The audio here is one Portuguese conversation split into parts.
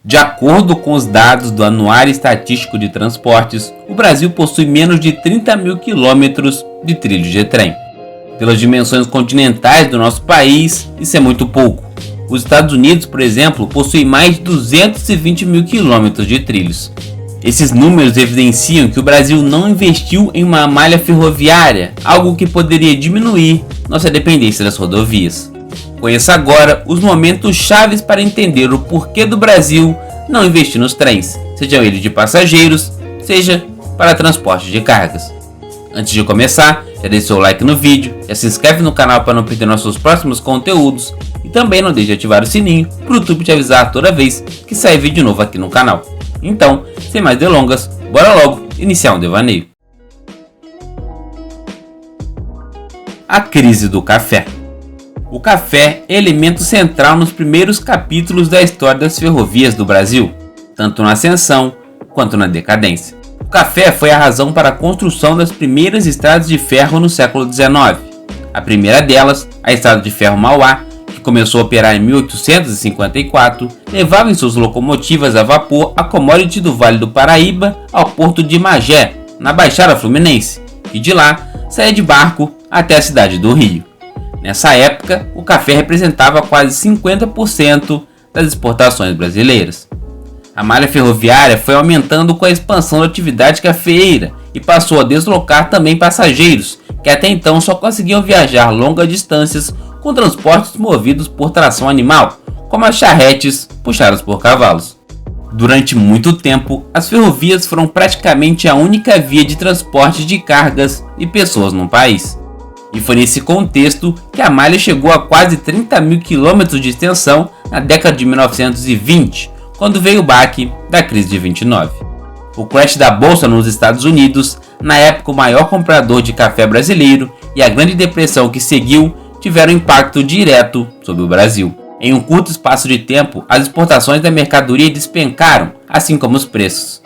De acordo com os dados do Anuário Estatístico de Transportes, o Brasil possui menos de 30 mil quilômetros de trilhos de trem. Pelas dimensões continentais do nosso país, isso é muito pouco. Os Estados Unidos, por exemplo, possuem mais de 220 mil quilômetros de trilhos. Esses números evidenciam que o Brasil não investiu em uma malha ferroviária, algo que poderia diminuir nossa dependência das rodovias. Conheça agora os momentos chaves para entender o porquê do Brasil não investir nos trens, sejam eles de passageiros, seja para transporte de cargas. Antes de começar, já deixe seu like no vídeo, já se inscreve no canal para não perder nossos próximos conteúdos e também não deixe de ativar o sininho para o YouTube te avisar toda vez que sair vídeo novo aqui no canal. Então, sem mais delongas, bora logo iniciar um devaneio. A crise do café. O café é elemento central nos primeiros capítulos da história das ferrovias do Brasil, tanto na ascensão quanto na decadência. O café foi a razão para a construção das primeiras estradas de ferro no século XIX. A primeira delas, a Estrada de Ferro Mauá, que começou a operar em 1854, levava em suas locomotivas a vapor a commodity do Vale do Paraíba ao porto de Magé, na Baixada Fluminense, e de lá saía de barco até a cidade do Rio. Nessa época, o café representava quase 50% das exportações brasileiras. A malha ferroviária foi aumentando com a expansão da atividade cafeeira e passou a deslocar também passageiros, que até então só conseguiam viajar longas distâncias com transportes movidos por tração animal, como as charretes puxadas por cavalos. Durante muito tempo, as ferrovias foram praticamente a única via de transporte de cargas e pessoas no país. E foi nesse contexto que a malha chegou a quase 30 mil quilômetros de extensão na década de 1920, quando veio o baque da crise de 29. O crash da bolsa nos Estados Unidos, na época o maior comprador de café brasileiro, e a Grande Depressão que seguiu tiveram impacto direto sobre o Brasil. Em um curto espaço de tempo, as exportações da mercadoria despencaram, assim como os preços.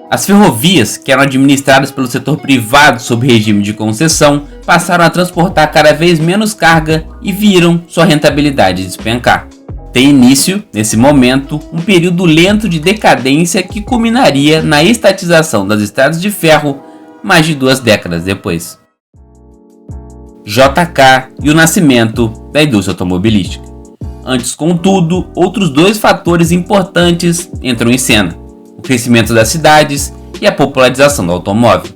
As ferrovias, que eram administradas pelo setor privado sob regime de concessão, passaram a transportar cada vez menos carga e viram sua rentabilidade despencar. Tem início, nesse momento, um período lento de decadência que culminaria na estatização das estradas de ferro mais de 2 décadas depois. JK e o nascimento da indústria automobilística. Antes, contudo, outros dois fatores importantes entram em cena: o crescimento das cidades e a popularização do automóvel.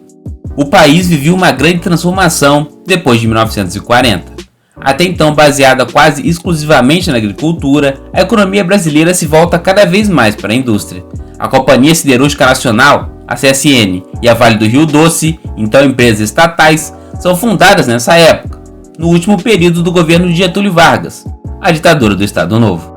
O país vivia uma grande transformação depois de 1940. Até então baseada quase exclusivamente na agricultura, a economia brasileira se volta cada vez mais para a indústria. A Companhia Siderúrgica Nacional, a CSN, e a Vale do Rio Doce, então empresas estatais, são fundadas nessa época, no último período do governo de Getúlio Vargas, a ditadura do Estado Novo.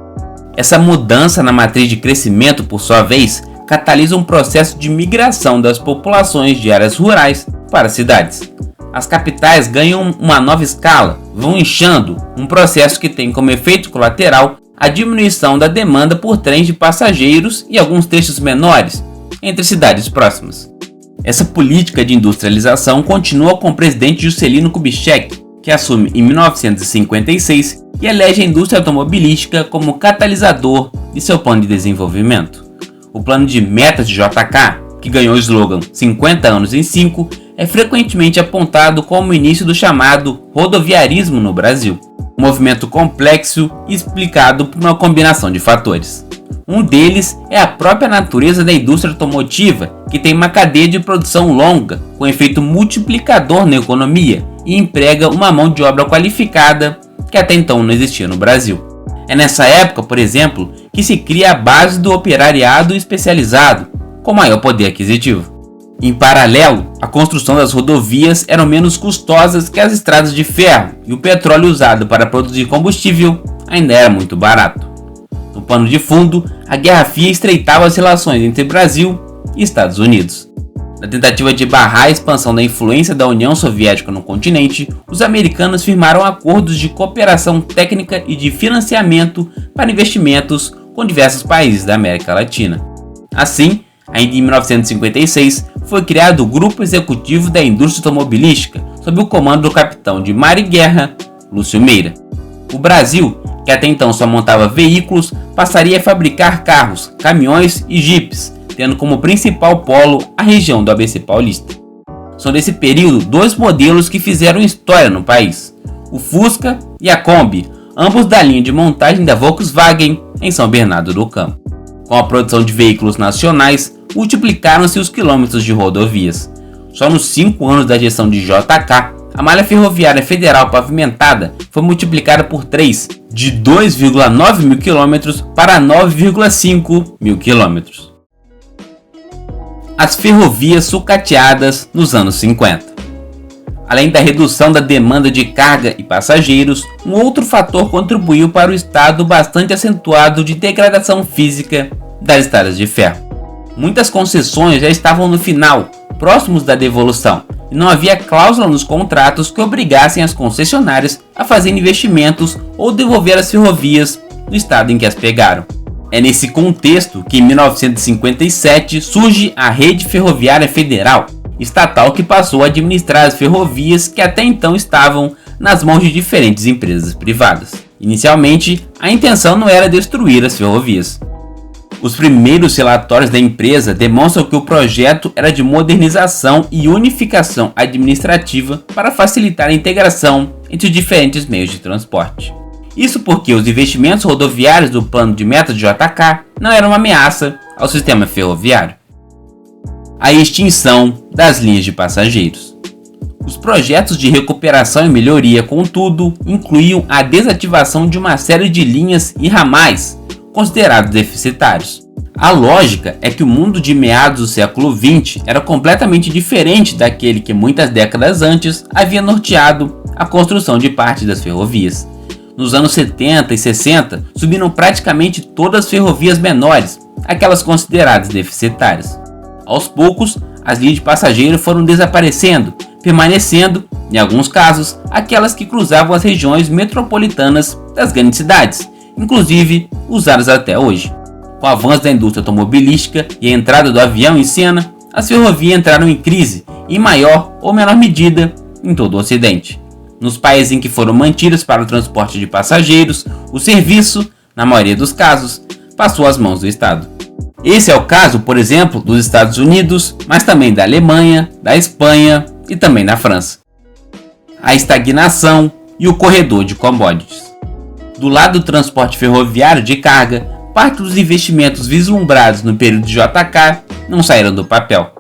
Essa mudança na matriz de crescimento, por sua vez, catalisa um processo de migração das populações de áreas rurais para as cidades. As capitais ganham uma nova escala, vão inchando, um processo que tem como efeito colateral a diminuição da demanda por trens de passageiros e alguns trechos menores entre cidades próximas. Essa política de industrialização continua com o presidente Juscelino Kubitschek, que assume em 1956 e elege a indústria automobilística como catalisador de seu plano de desenvolvimento. O plano de metas de JK, que ganhou o slogan 50 anos em 5, é frequentemente apontado como o início do chamado rodoviarismo no Brasil, um movimento complexo e explicado por uma combinação de fatores. Um deles é a própria natureza da indústria automotiva, que tem uma cadeia de produção longa, com efeito multiplicador na economia e emprega uma mão de obra qualificada que até então não existia no Brasil. É nessa época, por exemplo, que se cria a base do operariado especializado, com maior poder aquisitivo. Em paralelo, a construção das rodovias eram menos custosas que as estradas de ferro e o petróleo usado para produzir combustível ainda era muito barato. No pano de fundo, a Guerra Fria estreitava as relações entre Brasil e Estados Unidos. Na tentativa de barrar a expansão da influência da União Soviética no continente, os americanos firmaram acordos de cooperação técnica e de financiamento para investimentos com diversos países da América Latina. Assim, ainda em 1956, foi criado o Grupo Executivo da Indústria Automobilística, sob o comando do capitão de mar e guerra, Lúcio Meira. O Brasil, que até então só montava veículos, passaria a fabricar carros, caminhões e jipes, tendo como principal polo a região do ABC Paulista. São desse período dois modelos que fizeram história no país: o Fusca e a Kombi, ambos da linha de montagem da Volkswagen em São Bernardo do Campo. Com a produção de veículos nacionais, multiplicaram-se os quilômetros de rodovias. Só nos 5 anos da gestão de JK, a malha ferroviária federal pavimentada foi multiplicada por 3, de 2,9 mil quilômetros para 9,5 mil quilômetros. As ferrovias sucateadas nos anos 50. Além da redução da demanda de carga e passageiros, um outro fator contribuiu para o estado bastante acentuado de degradação física das estradas de ferro. Muitas concessões já estavam no final, próximos da devolução, e não havia cláusula nos contratos que obrigassem as concessionárias a fazer investimentos ou devolver as ferrovias no estado em que as pegaram. É nesse contexto que em 1957 surge a Rede Ferroviária Federal, estatal que passou a administrar as ferrovias que até então estavam nas mãos de diferentes empresas privadas. Inicialmente, a intenção não era destruir as ferrovias. Os primeiros relatórios da empresa demonstram que o projeto era de modernização e unificação administrativa para facilitar a integração entre os diferentes meios de transporte. Isso porque os investimentos rodoviários do plano de meta de JK não eram uma ameaça ao sistema ferroviário. A extinção das linhas de passageiros. Os projetos de recuperação e melhoria, contudo, incluíam a desativação de uma série de linhas e ramais considerados deficitários. A lógica é que o mundo de meados do século XX era completamente diferente daquele que muitas décadas antes havia norteado a construção de parte das ferrovias. Nos anos 70 e 60, subiram praticamente todas as ferrovias menores, aquelas consideradas deficitárias. Aos poucos, as linhas de passageiro foram desaparecendo, permanecendo, em alguns casos, aquelas que cruzavam as regiões metropolitanas das grandes cidades, inclusive usadas até hoje. Com o avanço da indústria automobilística e a entrada do avião em cena, as ferrovias entraram em crise, em maior ou menor medida, em todo o Ocidente. Nos países em que foram mantidas para o transporte de passageiros, o serviço, na maioria dos casos, passou às mãos do Estado. Esse é o caso, por exemplo, dos Estados Unidos, mas também da Alemanha, da Espanha e também da França. A estagnação e o corredor de commodities. Do lado do transporte ferroviário de carga, parte dos investimentos vislumbrados no período de JK não saíram do papel.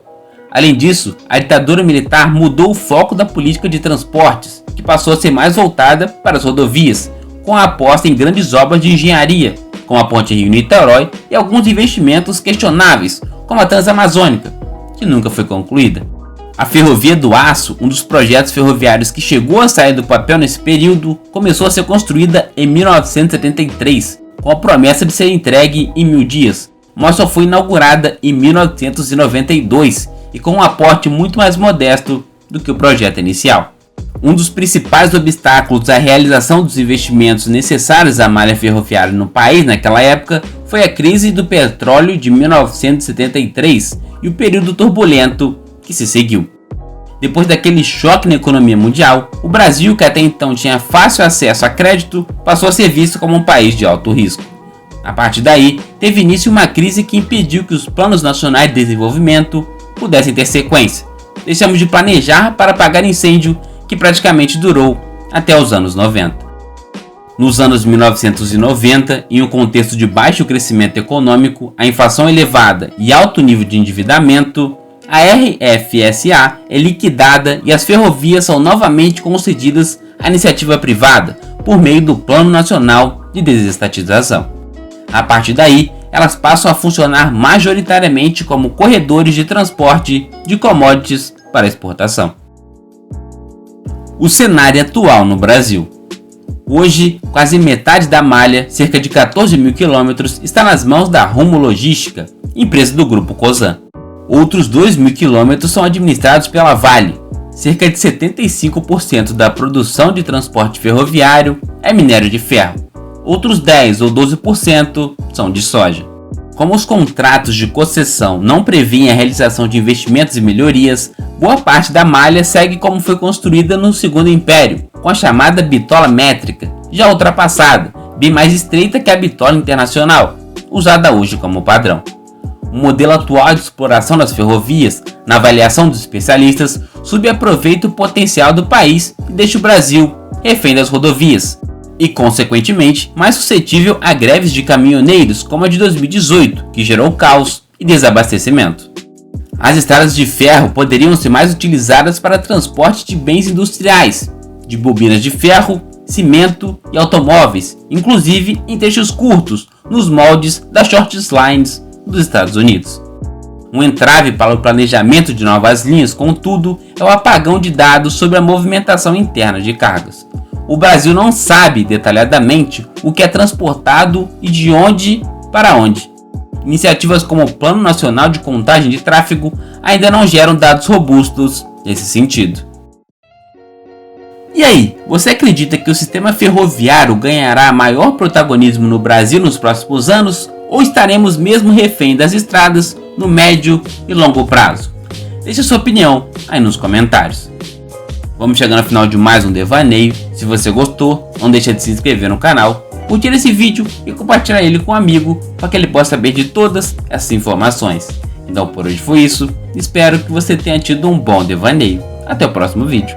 Além disso, a ditadura militar mudou o foco da política de transportes, que passou a ser mais voltada para as rodovias, com a aposta em grandes obras de engenharia, como a Ponte Rio-Niterói e alguns investimentos questionáveis, como a Transamazônica, que nunca foi concluída. A Ferrovia do Aço, um dos projetos ferroviários que chegou a sair do papel nesse período, começou a ser construída em 1973, com a promessa de ser entregue em 1000 dias, mas só foi inaugurada em 1992 e com um aporte muito mais modesto do que o projeto inicial. Um dos principais obstáculos à realização dos investimentos necessários à malha ferroviária no país naquela época foi a crise do petróleo de 1973 e o período turbulento que se seguiu. Depois daquele choque na economia mundial, o Brasil, que até então tinha fácil acesso a crédito, passou a ser visto como um país de alto risco. A partir daí, teve início uma crise que impediu que os planos nacionais de desenvolvimento pudessem ter sequência. Deixamos de planejar para apagar incêndio que praticamente durou até os anos 90. Nos anos 1990, em um contexto de baixo crescimento econômico, a inflação elevada e alto nível de endividamento, a RFSA é liquidada e as ferrovias são novamente concedidas à iniciativa privada por meio do Plano Nacional de Desestatização. A partir daí, elas passam a funcionar majoritariamente como corredores de transporte de commodities para exportação. O cenário atual no Brasil. Hoje, quase metade da malha, cerca de 14 mil quilômetros, está nas mãos da Rumo Logística, empresa do Grupo Cosan. Outros 2 mil quilômetros são administrados pela Vale. Cerca de 75% da produção de transporte ferroviário é minério de ferro. Outros 10 ou 12% são de soja. Como os contratos de concessão não prevêem a realização de investimentos e melhorias, boa parte da malha segue como foi construída no Segundo Império, com a chamada bitola métrica, já ultrapassada, bem mais estreita que a bitola internacional, usada hoje como padrão. O modelo atual de exploração das ferrovias, na avaliação dos especialistas, subaproveita o potencial do país e deixa o Brasil refém das rodovias e, consequentemente, mais suscetível a greves de caminhoneiros como a de 2018, que gerou caos e desabastecimento. As estradas de ferro poderiam ser mais utilizadas para transporte de bens industriais, de bobinas de ferro, cimento e automóveis, inclusive em trechos curtos, nos moldes das short lines dos Estados Unidos. Um entrave para o planejamento de novas linhas, contudo, é o apagão de dados sobre a movimentação interna de cargas. O Brasil não sabe detalhadamente o que é transportado e de onde para onde. Iniciativas como o Plano Nacional de Contagem de Tráfego ainda não geram dados robustos nesse sentido. E aí, você acredita que o sistema ferroviário ganhará maior protagonismo no Brasil nos próximos anos? Ou estaremos mesmo refém das estradas no médio e longo prazo? Deixe sua opinião aí nos comentários. Vamos chegando ao final de mais um devaneio. Se você gostou, não deixe de se inscrever no canal, curtir esse vídeo e compartilhar ele com um amigo para que ele possa saber de todas essas informações. Então por hoje foi isso, espero que você tenha tido um bom devaneio. Até o próximo vídeo.